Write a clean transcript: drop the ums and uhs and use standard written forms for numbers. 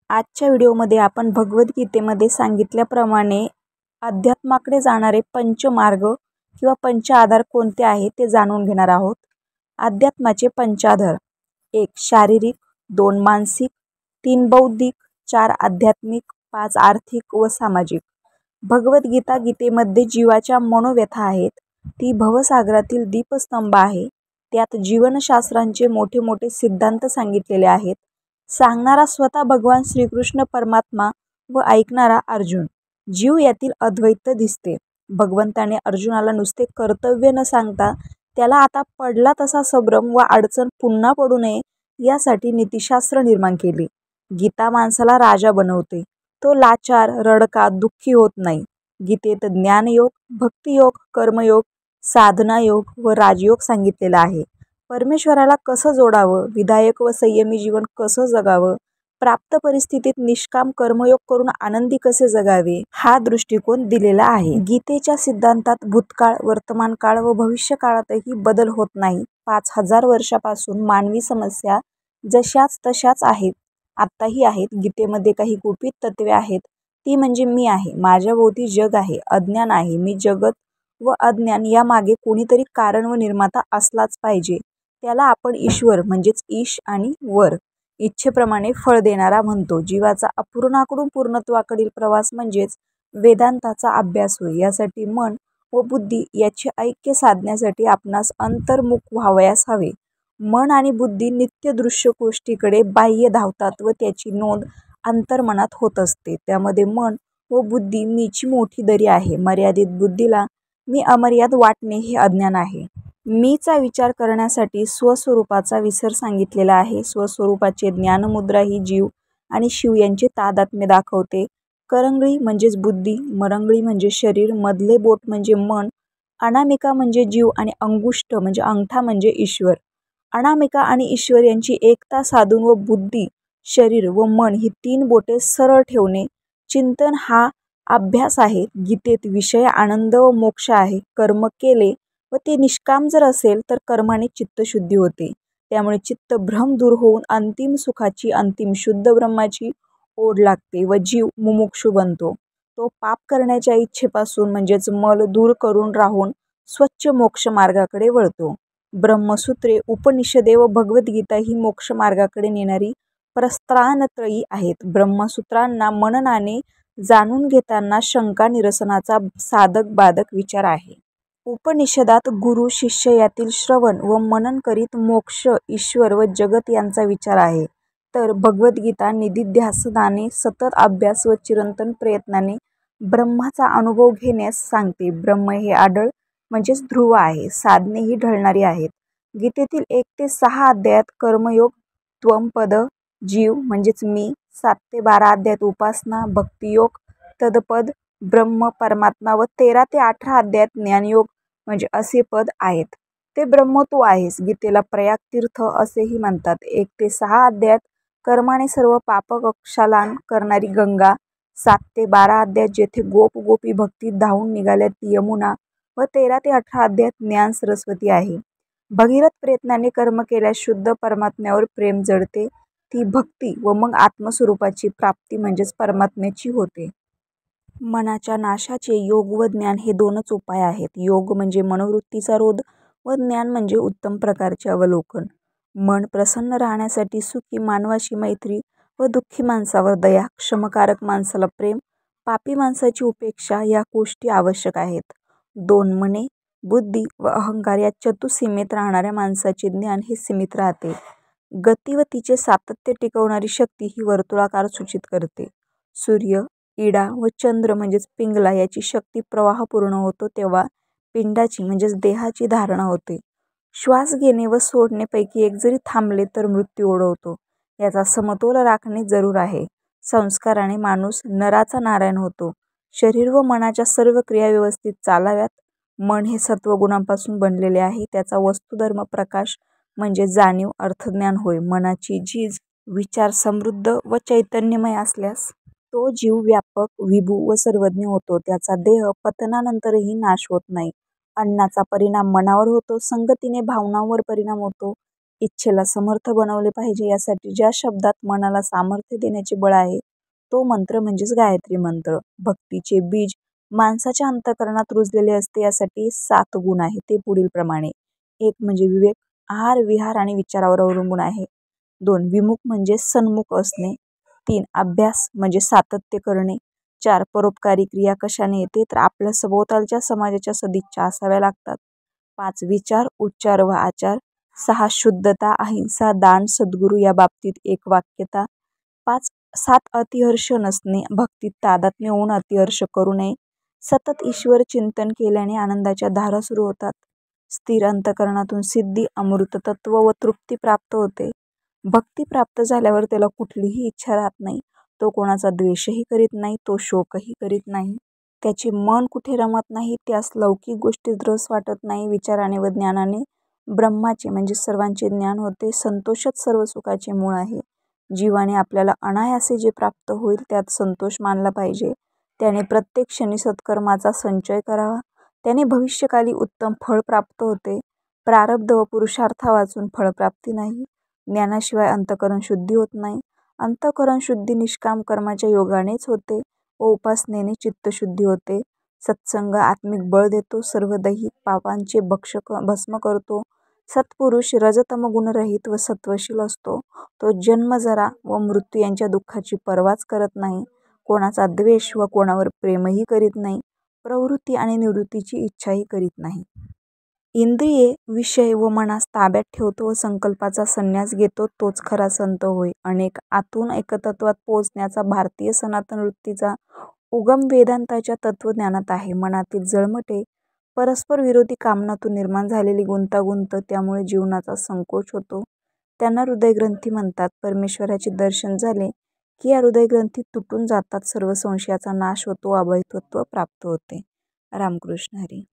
आजच्या व्हिडिओमध्ये आपण भगवद्गीतेमध्ये सांगितल्याप्रमाणे अध्यात्माकडे जाणारे पंचमार्ग किंवा पंच आधार कोणते आहेत ते जाणून घेणार आहोत. अध्यात्माचे पंचाधार: 1. शारीरिक, 2. मानसिक, 3. बौद्धिक, 4. आध्यात्मिक, 5. आर्थिक व सामाजिक. भगवद्गीता गीतेमध्ये जीवाच्या मनोव्यथा आहेत. ती भवसागरातील दीपस्तंभ आहे. त्यात जीवनशास्त्रांचे मोठे मोठे सिद्धांत सांगितलेले आहेत. सांगणारा स्वतः भगवान श्रीकृष्ण परमात्मा व ऐकणारा अर्जुन. जीव यातील अद्वैत दिसते. भगवंताने अर्जुनाला नुसते कर्तव्य न सांगता त्याला आता पडला तसा संभ्रम व अडचण पुन्हा पडू नये यासाठी नीतिशास्त्र निर्माण केले. गीता माणसाला राजा बनवते. तो लाचार, रडका, दुःखी होत नाही. गीतेत ज्ञानयोग, भक्तियोग, कर्मयोग, साधनायोग व राजयोग सांगितलेला आहे. परमेश्वराला कसं जोडावं, विधायक व संयमी जीवन कसं जगावं, प्राप्त परिस्थितीत निष्काम कर्मयोग करून आनंदी कसे जगावे, हा दृष्टिकोन दिलेला आहे. गीतेच्या सिद्धांतात भूतकाळ, वर्तमान काळ व भविष्य काळातही बदल होत नाही. 5000 वर्षापासून मानवी समस्या जशाच तशाच आहेत, आत्ताही आहेत. गीतेमध्ये काही गुपित तत्वे आहेत. ती म्हणजे मी आहे, माझ्याभोवती जग आहे, अज्ञान आहे, मी जगत व अज्ञान यामागे कोणीतरी कारण व निर्माता असलाच पाहिजे. त्याला आपण ईश्वर म्हणजेच ईश आणि वर, इच्छेप्रमाणे फळ देणारा म्हणतो. जीवाचा अपूर्णाकडून पूर्णत्वाकडील प्रवास म्हणजेच वेदांताचा अभ्यास होय. यासाठी मन व बुद्धी याचे ऐक्य साधण्यासाठी आपणास अंतर्मुख व्हावयास हवे. मन आणि बुद्धी नित्य दृश्य गोष्टीकडे बाह्य धावतात व त्याची नोंद अंतर्मनात होत असते. त्यामध्ये मन व बुद्धी मीची मोठी दरी आहे. मर्यादित बुद्धीला मी अमर्याद वाटणे हे अज्ञान आहे. मीचा विचार करण्यासाठी स्वस्वरूपाचा विसर सांगितलेला आहे. स्वस्वरूपाचे ज्ञानमुद्रा ही जीव आणि शिव यांचे तादात्म्य दाखवते. करंगळी म्हणजेच बुद्धी, मरंगळी म्हणजे शरीर, मधले बोट म्हणजे मन, अनामिका म्हणजे जीव आणि अंगुष्ठ म्हणजे अंगठा म्हणजे ईश्वर. अनामिका आणि ईश्वर यांची एकता साधून व बुद्धी, शरीर व मन ही 3 बोटे सरळ ठेवणे, चिंतन हा अभ्यास आहे. गीतेत विषय आनंद व मोक्ष आहे. कर्म केले व ते निष्काम जर असेल तर कर्माने चित्तशुद्धी होते. त्यामुळे चित्त भ्रम दूर होऊन अंतिम सुखाची, अंतिम शुद्ध ब्रह्माची ओढ लागते व जीव मुमुक्षू बनतो. तो पाप करण्याच्या इच्छेपासून म्हणजेच मल दूर करून राहून स्वच्छ मोक्ष मार्गाकडे वळतो. ब्रह्मसूत्रे, उपनिषदे व भगवद्गीता ही मोक्ष मार्गाकडे नेणारी प्रस्थानत्रयी आहेत. ब्रह्मसूत्रांना मननाने जाणून घेताना शंका निरसनाचा साधक बाधक विचार आहे. उपनिषदात गुरु शिष्य यातील श्रवण व मनन करीत मोक्ष, ईश्वर व जगत यांचा विचार आहे. तर भगवद्गीता निधिध्यासनाने, सतत अभ्यास व चिरंतन प्रयत्नाने ब्रह्माचा अनुभव घेण्यास सांगते. ब्रह्म हे आढळ म्हणजेच ध्रुव आहे. साधने ही ढळणारी आहेत. गीतेतील 1 ते 6 अध्यायात कर्मयोग, त्वमपद, जीव म्हणजेच मी, 7 ते 12 अध्यायात उपासना, भक्तियोग, तदपद, ब्रह्म, परमात्मा व 13 ते 18 अध्यायात ज्ञानयोग म्हणजे असे पद आहेत. ते ब्रह्म तू आहेस. गीतेला प्रयाग तीर्थ असेही म्हणतात. 1 ते 6 अध्यायात कर्माने सर्व पापक्षालन करणारी गंगा, 7 ते 12 अध्यायात जेथे गोप गोपी भक्तीत धावून निघाल्या ती यमुना व 13 ते 18 अध्यायात ज्ञान सरस्वती आहे. भगीरथ प्रयत्नाने कर्म केल्यास शुद्ध परमात्म्यावर प्रेम जडते, ती भक्ती व मग आत्मस्वरूपाची प्राप्ती म्हणजेच परमात्म्याची होते. मनाच्या नाशाचे योग व ज्ञान हे 2च उपाय आहेत. योग म्हणजे मनोवृत्तीचा रोध व ज्ञान म्हणजे उत्तम प्रकारचे अवलोकन. मन प्रसन्न राहण्यासाठी सुखी मानवाशी मैत्री व दुःखी माणसावर दया, क्षमकारक माणसाला प्रेम, पापी माणसाची उपेक्षा या गोष्टी आवश्यक आहेत. 2 मने, बुद्धी व अहंकार या चतुसीमेत राहणाऱ्या माणसाचे ज्ञान हे सीमित राहते. गती व तिचे सातत्य टिकवणारी शक्ती ही वर्तुळाकार सूचित करते. सूर्य, इडा व चंद्र म्हणजेच पिंगला याची शक्ती प्रवाह पूर्ण होतो तेव्हा पिंडाची म्हणजेच देहाची धारणा होते. श्वास घेणे व सोडणे पैकी एक जरी थांबले तर मृत्यू ओढवतो. याचा समतोल राखणे जरूर आहे. संस्काराने माणूस नराचा नारायण होतो. शरीर व मनाच्या सर्व क्रिया व्यवस्थित चालाव्यात. मन हे सत्वगुणांपासून बनलेले आहे. त्याचा वस्तुधर्म प्रकाश म्हणजे जाणीव, अर्थज्ञान होय. मनाची झीज, विचार समृद्ध व चैतन्यमय असल्यास तो जीव व्यापक, विभू व सर्वज्ञ होतो. त्याचा देह पतनानंतरही नाश होत नाही. अन्नाचा परिणाम मनावर होतो. संगतीने भावनांवर परिणाम होतो. इच्छेला समर्थ बनवले पाहिजे. यासाठी ज्या शब्दात मनाला सामर्थ्य देण्याचे बळ आहे तो मंत्र म्हणजेच गायत्री मंत्र. भक्तीचे बीज माणसाच्या अंतःकरणात रुजलेले असते. यासाठी 7 गुण आहे ते पुढील प्रमाणे. 1 म्हणजे विवेक, आहार विहार आणि विचारावर अवलंबून आहे. 2 विमुख म्हणजे सन्मुख असणे. 3 अभ्यास म्हणजे सातत्य करणे. 4 परोपकारी क्रिया कशाने येते तर आपल्या सभोवतालच्या समाजाच्या सदिच्छा असाव्या लागतात. 5 विचार उच्चार व आचार. 6 शुद्धता अहिंसा दान सद्गुरू या बाबतीत एकवाक्यता. 7 अतिहर्ष नसणे. भक्तीत तादात्म्य होऊन अतिहर्ष करू नये. सतत ईश्वर चिंतन केल्याने आनंदाच्या धारा सुरू होतात. स्थिर अंतःकरणातून सिद्धी अमृततत्व व तृप्ती प्राप्त होते. भक्ती प्राप्त झाल्यावर त्याला कुठलीही इच्छा राहत नाही. तो कोणाचा द्वेषही करीत नाही, तो शोकही करीत नाही. त्याचे मन कुठे रमत नाही. त्यास लौकिक गोष्टीत रस वाटत नाही. विचाराने व ज्ञानाने ब्रह्माचे म्हणजे सर्वांचे ज्ञान होते. संतोषच सर्व सुखाचे मूळ आहे. जीवाने आपल्याला अनायासे जे प्राप्त होईल त्यात संतोष मानला पाहिजे. त्याने प्रत्येक क्षणी सत्कर्माचा संचय करावा. त्याने भविष्यकाली उत्तम फळ प्राप्त होते. प्रारब्ध व पुरुषार्था वाचून फळप्राप्ती नाही. ज्ञानाशिवाय अंतःकरण शुद्धी होत नाही. अंतःकरण शुद्धी निष्काम कर्माच्या योगानेच होते व उपासनेने चित्तशुद्धी होते. सत्संग आत्मिक बळ देतो. सर्व दैहिक पापांचे भस्म करतो. सत्पुरुष रजतम गुणरहित व सत्वशील असतो. तो जन्मजरा व मृत्यू यांच्या दुःखाची पर्वाच करत नाही. कोणाचा द्वेष व कोणावर प्रेमही करीत नाही. प्रवृत्ती आणि निवृत्तीची इच्छाही करीत नाही. इंद्रिये विषय व मनास ताब्यात ठेवतो व संकल्पाचा संन्यास घेतो तोच खरा संत होय. अनेक आतून एकतत्वात पोहोचण्याचा भारतीय सनातन वृत्तीचा उगम वेदांताच्या तत्वज्ञानात आहे. मनातील जळमटे परस्पर विरोधी कामनातून निर्माण झालेली गुंतागुंत त्यामुळे जीवनाचा संकोच होतो. त्यांना हृदयग्रंथी म्हणतात. परमेश्वराचे दर्शन झाले की या हृदयग्रंथी तुटून जातात. सर्व संशयाचा नाश होतो. अभयत्व प्राप्त होते. रामकृष्ण हरी.